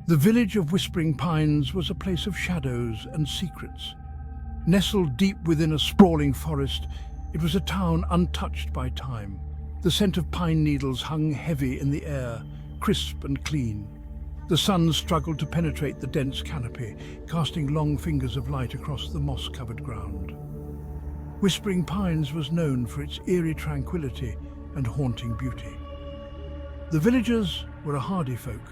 The village of Whispering Pines was a place of shadows and secrets. Nestled deep within a sprawling forest, it was a town untouched by time. The scent of pine needles hung heavy in the air, crisp and clean. The sun struggled to penetrate the dense canopy, casting long fingers of light across the moss-covered ground. Whispering Pines was known for its eerie tranquility and haunting beauty. The villagers were a hardy folk,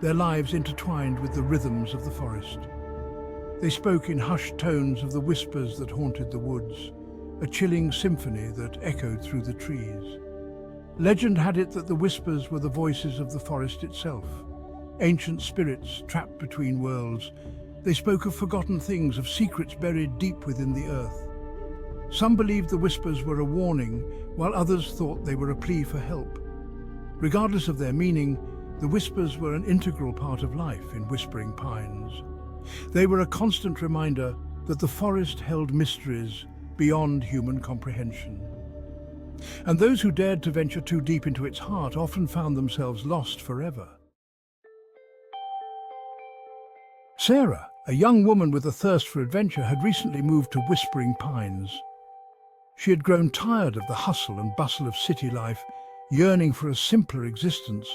their lives intertwined with the rhythms of the forest. They spoke in hushed tones of the whispers that haunted the woods, a chilling symphony that echoed through the trees. Legend had it that the whispers were the voices of the forest itself, ancient spirits trapped between worlds. They spoke of forgotten things, of secrets buried deep within the earth. Some believed the whispers were a warning, while others thought they were a plea for help. Regardless of their meaning, the whispers were an integral part of life in Whispering Pines. They were a constant reminder that the forest held mysteries beyond human comprehension. And those who dared to venture too deep into its heart often found themselves lost forever. Sarah, a young woman with a thirst for adventure, had recently moved to Whispering Pines. She had grown tired of the hustle and bustle of city life, yearning for a simpler existence.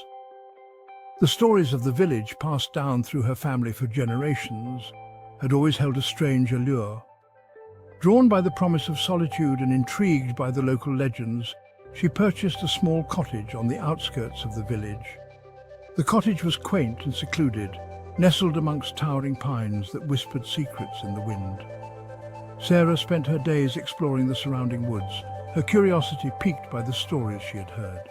The stories of the village, passed down through her family for generations, had always held a strange allure. Drawn by the promise of solitude and intrigued by the local legends, she purchased a small cottage on the outskirts of the village. The cottage was quaint and secluded, nestled amongst towering pines that whispered secrets in the wind. Sarah spent her days exploring the surrounding woods, her curiosity piqued by the stories she had heard.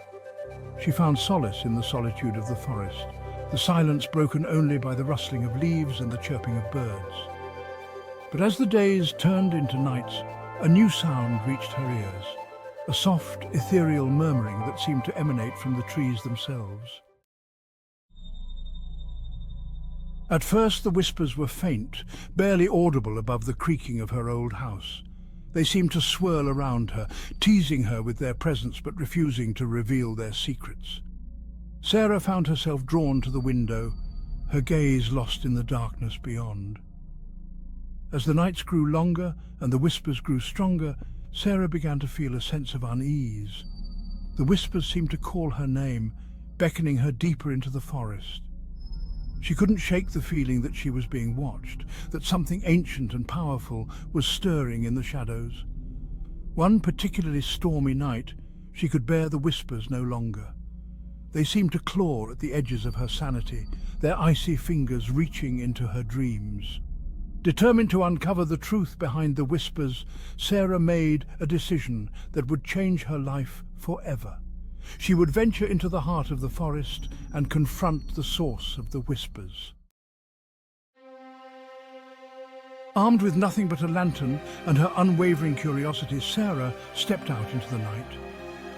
She found solace in the solitude of the forest, the silence broken only by the rustling of leaves and the chirping of birds. But as the days turned into nights, a new sound reached her ears, a soft, ethereal murmuring that seemed to emanate from the trees themselves. At first the whispers were faint, barely audible above the creaking of her old house. They seemed to swirl around her, teasing her with their presence but refusing to reveal their secrets. Sarah found herself drawn to the window, her gaze lost in the darkness beyond. As the nights grew longer and the whispers grew stronger, Sarah began to feel a sense of unease. The whispers seemed to call her name, beckoning her deeper into the forest. She couldn't shake the feeling that she was being watched, that something ancient and powerful was stirring in the shadows. One particularly stormy night, she could bear the whispers no longer. They seemed to claw at the edges of her sanity, their icy fingers reaching into her dreams. Determined to uncover the truth behind the whispers, Sarah made a decision that would change her life forever. She would venture into the heart of the forest and confront the source of the whispers. Armed with nothing but a lantern and her unwavering curiosity, Sarah stepped out into the night.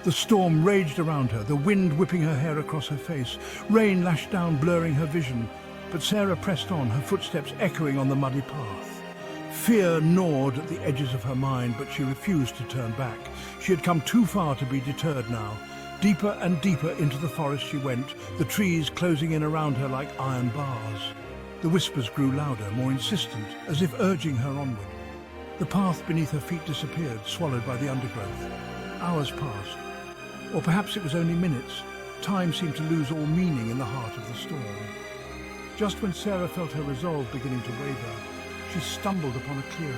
The storm raged around her, the wind whipping her hair across her face. Rain lashed down, blurring her vision. But Sarah pressed on, her footsteps echoing on the muddy path. Fear gnawed at the edges of her mind, but she refused to turn back. She had come too far to be deterred now. Deeper and deeper into the forest she went, the trees closing in around her like iron bars. The whispers grew louder, more insistent, as if urging her onward. The path beneath her feet disappeared, swallowed by the undergrowth. Hours passed, or perhaps it was only minutes. Time seemed to lose all meaning in the heart of the storm. Just when Sarah felt her resolve beginning to waver, she stumbled upon a clearing.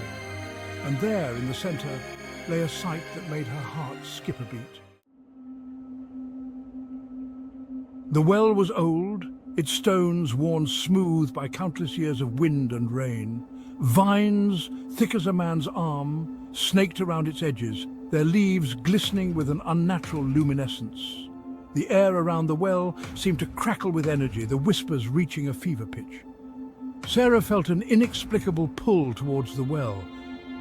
And there, in the centre, lay a sight that made her heart skip a beat. The well was old, its stones worn smooth by countless years of wind and rain. Vines, thick as a man's arm, snaked around its edges, their leaves glistening with an unnatural luminescence. The air around the well seemed to crackle with energy, the whispers reaching a fever pitch. Sarah felt an inexplicable pull towards the well,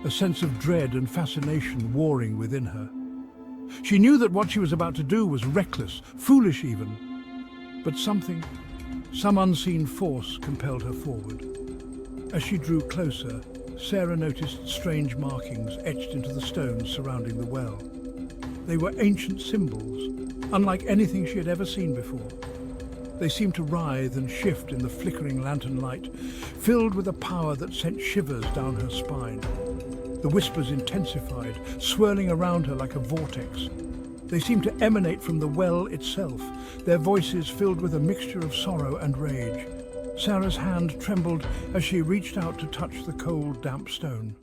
a sense of dread and fascination warring within her. She knew that what she was about to do was reckless, foolish even. But some unseen force compelled her forward. As she drew closer, Sarah noticed strange markings etched into the stones surrounding the well. They were ancient symbols, unlike anything she had ever seen before. They seemed to writhe and shift in the flickering lantern light, filled with a power that sent shivers down her spine. The whispers intensified, swirling around her like a vortex. They seemed to emanate from the well itself, their voices filled with a mixture of sorrow and rage. Sarah's hand trembled as she reached out to touch the cold, damp stone.